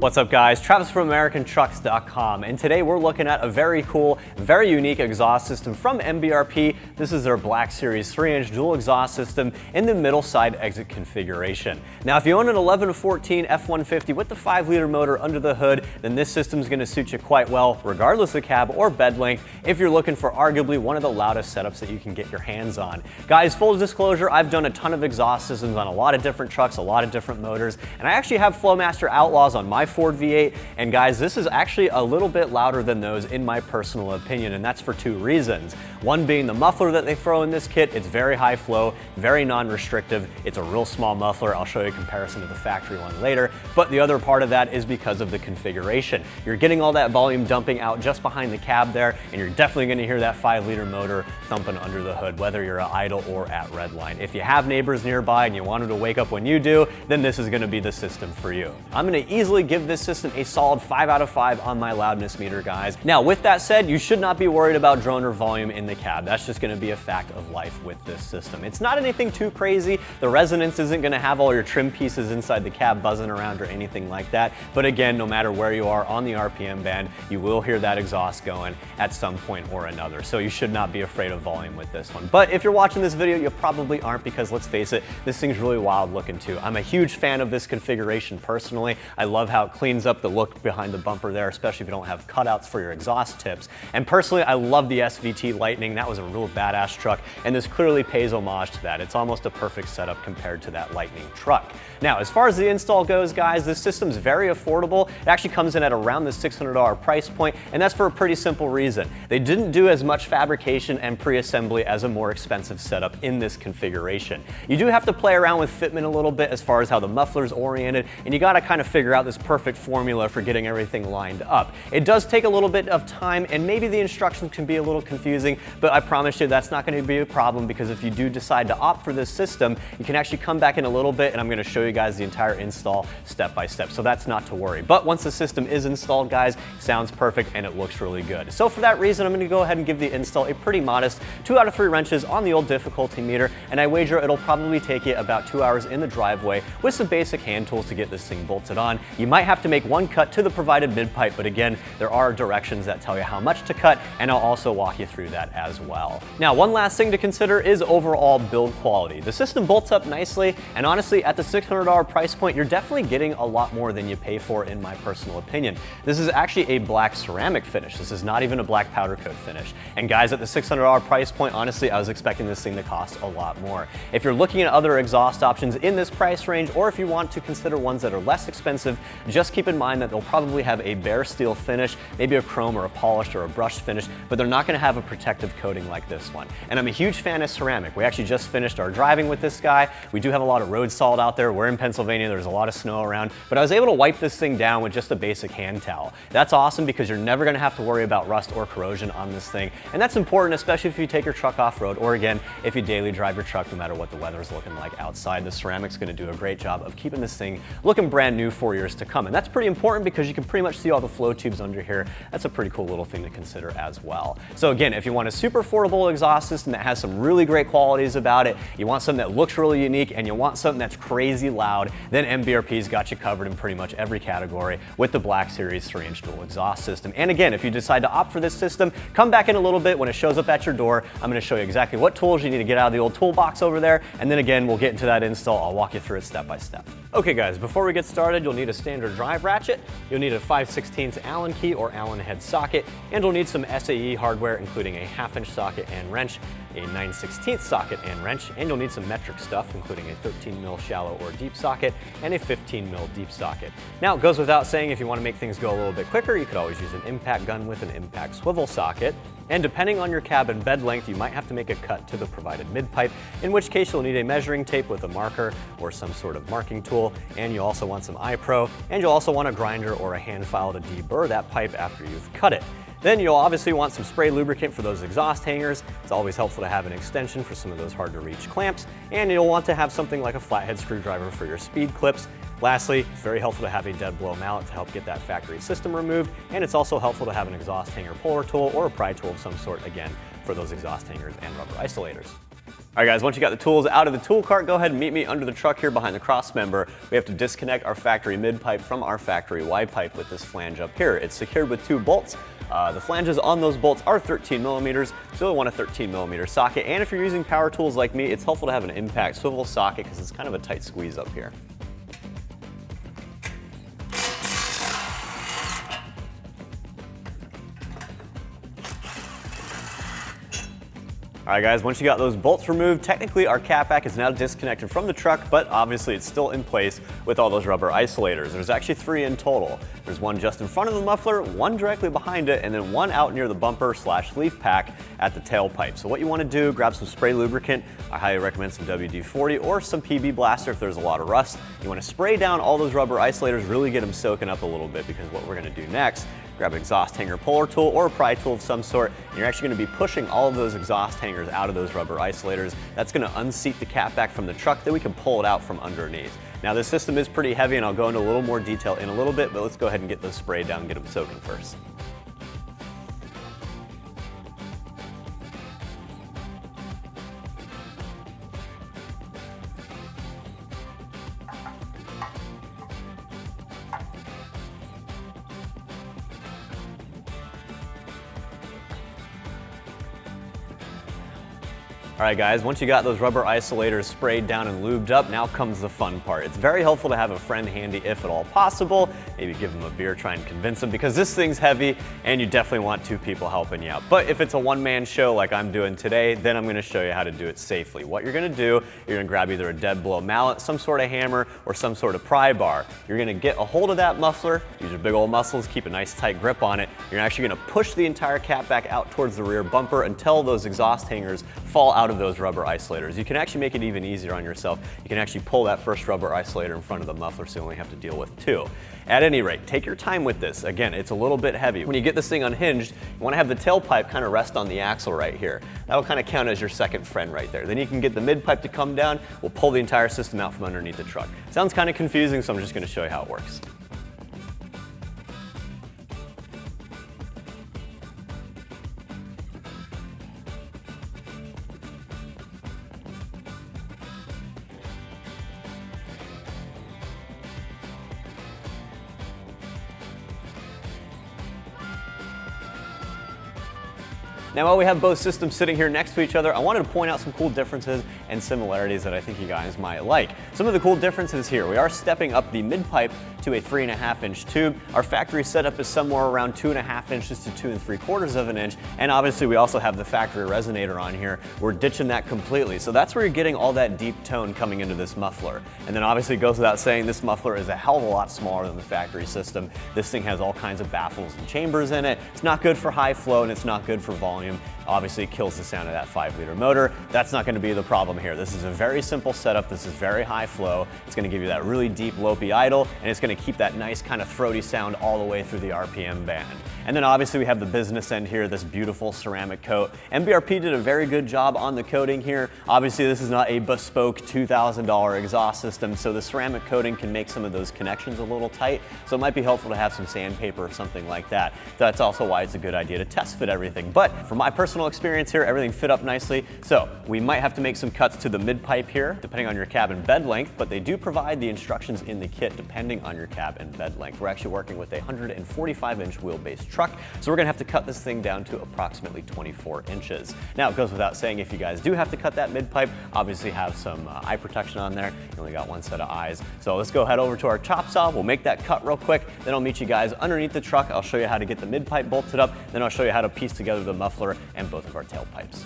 What's up guys, Travis from AmericanTrucks.com, and today we're looking at a very cool, very unique exhaust system from MBRP. This is their Black Series 3-inch dual exhaust system in the middle side exit configuration. Now if you own an 11 to 14 F150 with the 5-liter motor under the hood, then this system is going to suit you quite well regardless of cab or bed length if you're looking for arguably one of the loudest setups that you can get your hands on. Guys, full disclosure, I've done a ton of exhaust systems on a lot of different trucks, a lot of different motors, and I actually have Flowmaster Outlaws on my Ford V8, and guys, this is actually a little bit louder than those in my personal opinion, and that's for two reasons. One being the muffler that they throw in this kit. It's very high flow, very non-restrictive. It's a real small muffler. I'll show you a comparison to the factory one later, but the other part of that is because of the configuration. You're getting all that volume dumping out just behind the cab there, and you're definitely going to hear that 5-liter motor thumping under the hood, whether you're at idle or at redline. If you have neighbors nearby and you want them to wake up when you do, then this is going to be the system for you. I'm going to easily give this system a solid 5 out of 5 on my loudness meter, guys. Now, with that said, you should not be worried about drone or volume in the cab. That's just going to be a fact of life with this system. It's not anything too crazy. The resonance isn't going to have all your trim pieces inside the cab buzzing around or anything like that. But again, no matter where you are on the RPM band, you will hear that exhaust going at some point or another. So you should not be afraid of volume with this one. But if you're watching this video, you probably aren't, because let's face it, this thing's really wild looking too. I'm a huge fan of this configuration personally. I love how it cleans up the look behind the bumper there, especially if you don't have cutouts for your exhaust tips. And personally, I love the SVT Lightning. That was a real badass truck, and this clearly pays homage to that. It's almost a perfect setup compared to that Lightning truck. Now, as far as the install goes, guys, this system's very affordable. It actually comes in at around the $600 price point, and that's for a pretty simple reason. They didn't do as much fabrication and pre-assembly as a more expensive setup in this configuration. You do have to play around with fitment a little bit as far as how the muffler's oriented, and you gotta kind of figure out this perfect formula for getting everything lined up. It does take a little bit of time, and maybe the instructions can be a little confusing, but I promise you that's not going to be a problem, because if you do decide to opt for this system, you can actually come back in a little bit and I'm going to show you guys the entire install step by step, so that's not to worry. But once the system is installed, guys, it sounds perfect and it looks really good. So for that reason, I'm going to go ahead and give the install a pretty modest 2 out of 3 wrenches on the old difficulty meter, and I wager it'll probably take you about 2 hours in the driveway with some basic hand tools to get this thing bolted on. You might have to make one cut to the provided mid-pipe, but again, there are directions that tell you how much to cut, and I'll also walk you through that as well. Now, one last thing to consider is overall build quality. The system bolts up nicely, and honestly, at the $600 price point, you're definitely getting a lot more than you pay for, in my personal opinion. This is actually a black ceramic finish. This is not even a black powder coat finish. And guys, at the $600 price point, honestly, I was expecting this thing to cost a lot more. If you're looking at other exhaust options in this price range, or if you want to consider ones that are less expensive, just keep in mind that they'll probably have a bare steel finish, maybe a chrome or a polished or a brushed finish, but they're not going to have a protective coating like this one. And I'm a huge fan of ceramic. We actually just finished our driving with this guy. We do have a lot of road salt out there. We're in Pennsylvania. There's a lot of snow around, but I was able to wipe this thing down with just a basic hand towel. That's awesome, because you're never going to have to worry about rust or corrosion on this thing. And that's important, especially if you take your truck off-road, or again, if you daily drive your truck, no matter what the weather's looking like outside. The ceramic's going to do a great job of keeping this thing looking brand new for years to come. And that's pretty important, because you can pretty much see all the flow tubes under here. That's a pretty cool little thing to consider as well. So again, if you want a super affordable exhaust system that has some really great qualities about it, you want something that looks really unique, and you want something that's crazy loud, then MBRP's got you covered in pretty much every category with the Black Series 3-inch dual exhaust system. And again, if you decide to opt for this system, come back in a little bit when it shows up at your door. I'm going to show you exactly what tools you need to get out of the old toolbox over there, and then again, we'll get into that install. I'll walk you through it step by step. Okay guys, before we get started, you'll need a standard drive ratchet, you'll need a 5/16 Allen key or Allen head socket, and you'll need some SAE hardware, including a 1/2-inch socket and wrench, a 9/16 socket and wrench, and you'll need some metric stuff, including a 13mm shallow or deep socket and a 15mm deep socket. Now, it goes without saying, if you want to make things go a little bit quicker, you could always use an impact gun with an impact swivel socket. And depending on your cab and bed length, you might have to make a cut to the provided mid-pipe, in which case you'll need a measuring tape with a marker or some sort of marking tool, and you also want some iPro, and you'll also want a grinder or a hand file to deburr that pipe after you've cut it. Then you'll obviously want some spray lubricant for those exhaust hangers. It's always helpful to have an extension for some of those hard to reach clamps, and you'll want to have something like a flathead screwdriver for your speed clips. Lastly, it's very helpful to have a dead blow mallet to help get that factory system removed, and it's also helpful to have an exhaust hanger puller tool or a pry tool of some sort, again, for those exhaust hangers and rubber isolators. All right guys, once you got the tools out of the tool cart, go ahead and meet me under the truck here behind the cross member. We have to disconnect our factory mid pipe from our factory Y pipe with this flange up here. It's secured with 2 bolts. The flanges on those bolts are 13 millimeters, so you'll want a 13 millimeter socket. And if you're using power tools like me, it's helpful to have an impact swivel socket because it's kind of a tight squeeze up here. All right guys, once you got those bolts removed, technically our catback is now disconnected from the truck, but obviously it's still in place with all those rubber isolators. There's actually 3 in total. There's one just in front of the muffler, one directly behind it, and then one out near the bumper / leaf pack at the tailpipe. So what you want to do, grab some spray lubricant. I highly recommend some WD-40 or some PB Blaster if there's a lot of rust. You want to spray down all those rubber isolators, really get them soaking up a little bit, because what we're going to do next, grab an exhaust hanger puller tool or a pry tool of some sort, and you're actually going to be pushing all of those exhaust hangers out of those rubber isolators. That's going to unseat the catback from the truck, then we can pull it out from underneath. Now this system is pretty heavy and I'll go into a little more detail in a little bit, but let's go ahead and get those sprayed down and get them soaking first. All right guys, once you got those rubber isolators sprayed down and lubed up, now comes the fun part. It's very helpful to have a friend handy if at all possible. Maybe give them a beer, try and convince them, because this thing's heavy and you definitely want 2 people helping you out. But if it's a one-man show like I'm doing today, then I'm gonna show you how to do it safely. What you're gonna do, you're gonna grab either a dead blow mallet, some sort of hammer, or some sort of pry bar. You're gonna get a hold of that muffler, use your big old muscles, keep a nice tight grip on it. You're actually gonna push the entire catback out towards the rear bumper until those exhaust hangers fall out of those rubber isolators. You can actually make it even easier on yourself. You can actually pull that first rubber isolator in front of the muffler, so you only have to deal with 2. At any rate, take your time with this. Again, it's a little bit heavy. When you get this thing unhinged, you want to have the tailpipe kind of rest on the axle right here. That'll kind of count as your second friend right there. Then you can get the mid pipe to come down. We'll pull the entire system out from underneath the truck. Sounds kind of confusing, so I'm just going to show you how it works. Now while we have both systems sitting here next to each other, I wanted to point out some cool differences and similarities that I think you guys might like. Some of the cool differences here, we are stepping up the mid pipe to a 3.5 inch tube. Our factory setup is somewhere around 2.5 inches to 2 3/4 of an inch. And obviously we also have the factory resonator on here. We're ditching that completely. So that's where you're getting all that deep tone coming into this muffler. And then obviously it goes without saying, this muffler is a hell of a lot smaller than the factory system. This thing has all kinds of baffles and chambers in it. It's not good for high flow and it's not good for volume. Obviously it kills the sound of that 5-liter motor. That's not going to be the problem here. This is a very simple setup. This is very high flow. It's going to give you that really deep lopey idle, and it's going to keep that nice kind of throaty sound all the way through the RPM band. And then obviously we have the business end here, this beautiful ceramic coat. MBRP did a very good job on the coating here. Obviously this is not a bespoke $2,000 exhaust system, so the ceramic coating can make some of those connections a little tight. So it might be helpful to have some sandpaper or something like that. That's also why it's a good idea to test fit everything. But from my personal experience here, everything fit up nicely. So we might have to make some cuts to the mid pipe here, depending on your cab and bed length, but they do provide the instructions in the kit depending on your cab and bed length. We're actually working with a 145-inch wheelbase truck, so we're gonna have to cut this thing down to approximately 24 inches. Now it goes without saying, if you guys do have to cut that mid pipe, obviously have some eye protection on there. You only got one set of eyes. So let's go head over to our chop saw. We'll make that cut real quick. Then I'll meet you guys underneath the truck. I'll show you how to get the mid pipe bolted up. Then I'll show you how to piece together the muffler and both of our tailpipes.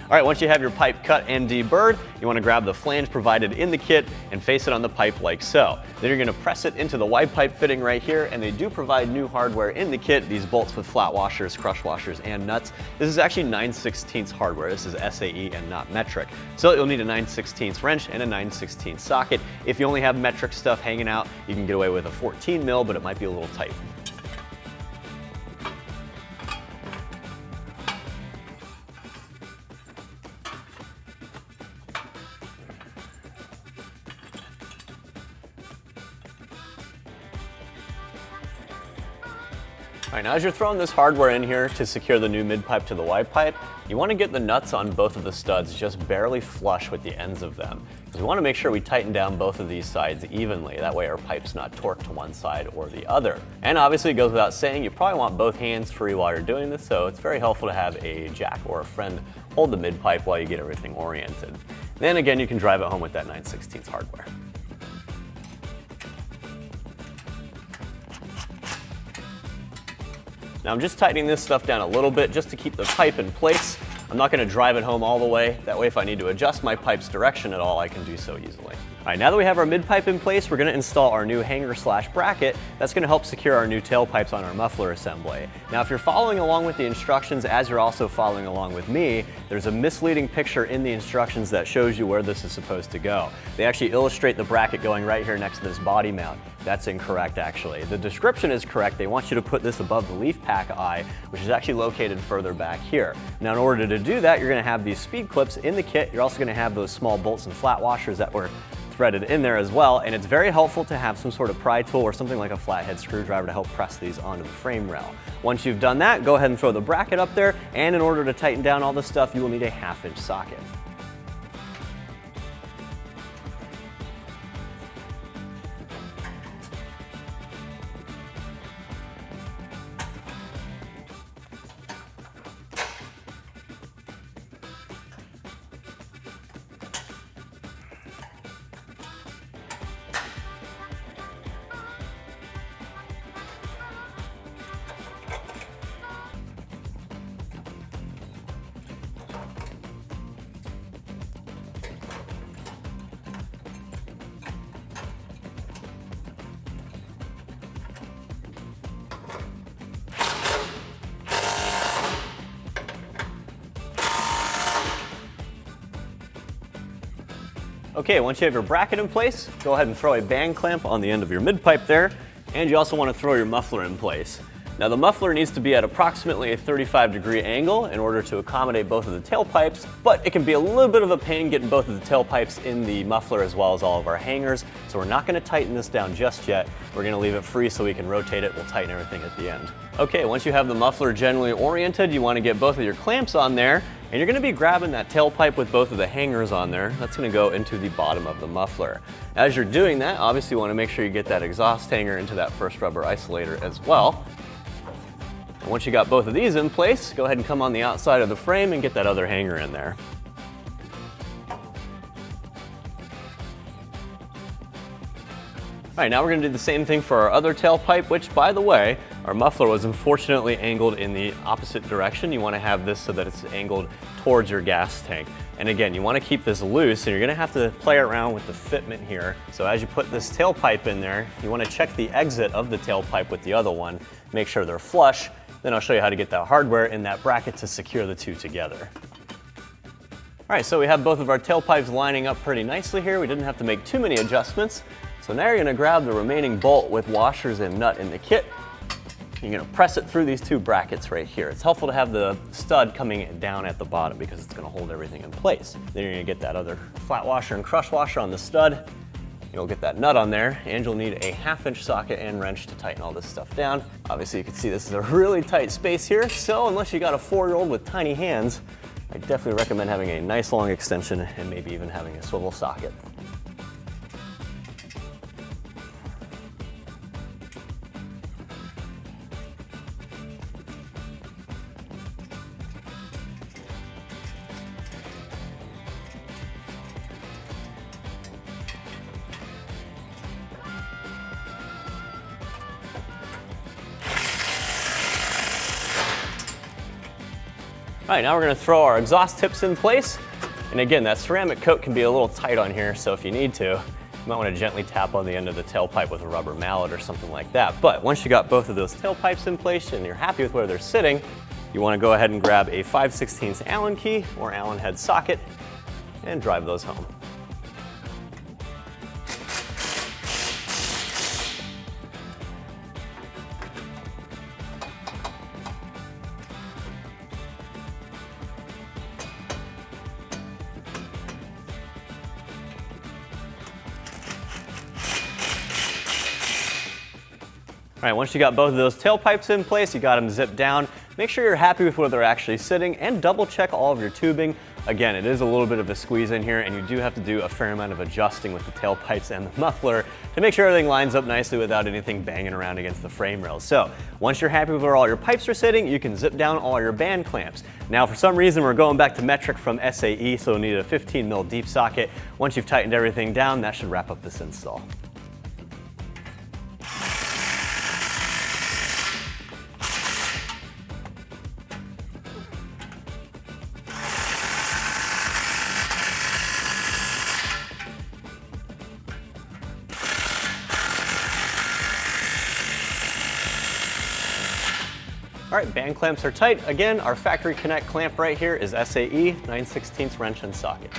All right, once you have your pipe cut and deburred, you want to grab the flange provided in the kit and face it on the pipe like so. Then you're going to press it into the wide pipe fitting right here, and they do provide new hardware in the kit, these bolts with flat washers, crush washers, and nuts. This is actually 9/16 hardware. This is SAE and not metric. So you'll need a 9/16 wrench and a 9/16 socket. If you only have metric stuff hanging out, you can get away with a 14 mil, but it might be a little tight. All right, now as you're throwing this hardware in here to secure the new mid pipe to the wide pipe, you want to get the nuts on both of the studs just barely flush with the ends of them. Because we want to make sure we tighten down both of these sides evenly. That way our pipe's not torqued to one side or the other. And obviously it goes without saying, you probably want both hands free while you're doing this, so it's very helpful to have a jack or a friend hold the mid pipe while you get everything oriented. Then again, you can drive it home with that 9/16 hardware. Now I'm just tightening this stuff down a little bit just to keep the pipe in place. I'm not going to drive it home all the way. That way if I need to adjust my pipe's direction at all, I can do so easily. All right, now that we have our mid pipe in place, we're going to install our new hanger/bracket. That's going to help secure our new tailpipes on our muffler assembly. Now if you're following along with the instructions as you're also following along with me, there's a misleading picture in the instructions that shows you where this is supposed to go. They actually illustrate the bracket going right here next to this body mount. That's incorrect actually. The description is correct. They want you to put this above the leaf pack eye, which is actually located further back here. Now in order to do that, you're going to have these speed clips in the kit. You're also going to have those small bolts and flat washers that were threaded in there as well, and it's very helpful to have some sort of pry tool or something like a flathead screwdriver to help press these onto the frame rail. Once you've done that, go ahead and throw the bracket up there, and in order to tighten down all this stuff, you will need a 1/2-inch socket. Okay, once you have your bracket in place, go ahead and throw a bang clamp on the end of your mid pipe there, and you also want to throw your muffler in place. Now the muffler needs to be at approximately a 35-degree angle in order to accommodate both of the tailpipes, but it can be a little bit of a pain getting both of the tailpipes in the muffler as well as all of our hangers, so we're not going to tighten this down just yet. We're going to leave it free so we can rotate it. We'll tighten everything at the end. Okay, once you have the muffler generally oriented, you want to get both of your clamps on there, and you're going to be grabbing that tailpipe with both of the hangers on there. That's going to go into the bottom of the muffler. As you're doing that, obviously you want to make sure you get that exhaust hanger into that first rubber isolator as well. And once you got both of these in place, go ahead and come on the outside of the frame and get that other hanger in there. All right, now we're going to do the same thing for our other tailpipe, which, by the way, our muffler was unfortunately angled in the opposite direction. You want to have this so that it's angled towards your gas tank. And again, you want to keep this loose, and you're going to have to play around with the fitment here. So as you put this tailpipe in there, you want to check the exit of the tailpipe with the other one, make sure they're flush. Then I'll show you how to get that hardware in that bracket to secure the two together. All right, so we have both of our tailpipes lining up pretty nicely here. We didn't have to make too many adjustments. So now you're going to grab the remaining bolt with washers and nut in the kit. You're going to press it through these two brackets right here. It's helpful to have the stud coming down at the bottom because it's going to hold everything in place. Then you're going to get that other flat washer and crush washer on the stud. You'll get that nut on there, and you'll need a 1/2-inch socket and wrench to tighten all this stuff down. Obviously you can see this is a really tight space here, so unless you got a 4-year-old with tiny hands, I definitely recommend having a nice long extension and maybe even having a swivel socket. All right, now we're gonna throw our exhaust tips in place. And again, that ceramic coat can be a little tight on here, so if you need to, you might wanna gently tap on the end of the tailpipe with a rubber mallet or something like that. But once you got both of those tailpipes in place and you're happy with where they're sitting, you wanna go ahead and grab a 5/16 Allen key or Allen head socket and drive those home. All right, once you got both of those tailpipes in place, you got them zipped down, make sure you're happy with where they're actually sitting and double check all of your tubing. Again, it is a little bit of a squeeze in here and you do have to do a fair amount of adjusting with the tailpipes and the muffler to make sure everything lines up nicely without anything banging around against the frame rails. So once you're happy with where all your pipes are sitting, you can zip down all your band clamps. Now for some reason we're going back to metric from SAE, so you'll need a 15 mil deep socket. Once you've tightened everything down, that should wrap up this install. All right, band clamps are tight. Again, our factory connect clamp right here is SAE 9/16 wrench and socket.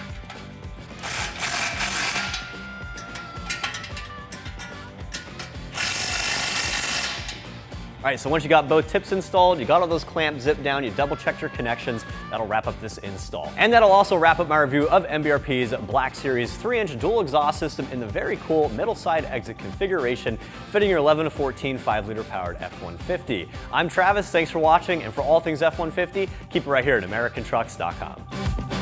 All right, so once you got both tips installed, you got all those clamps zipped down, you double checked your connections, that'll wrap up this install. And that'll also wrap up my review of MBRP's Black Series 3-inch dual exhaust system in the very cool middle side exit configuration, fitting your 11 to 14 5-liter powered F150. I'm Travis, thanks for watching, and for all things F-150, keep it right here at AmericanTrucks.com.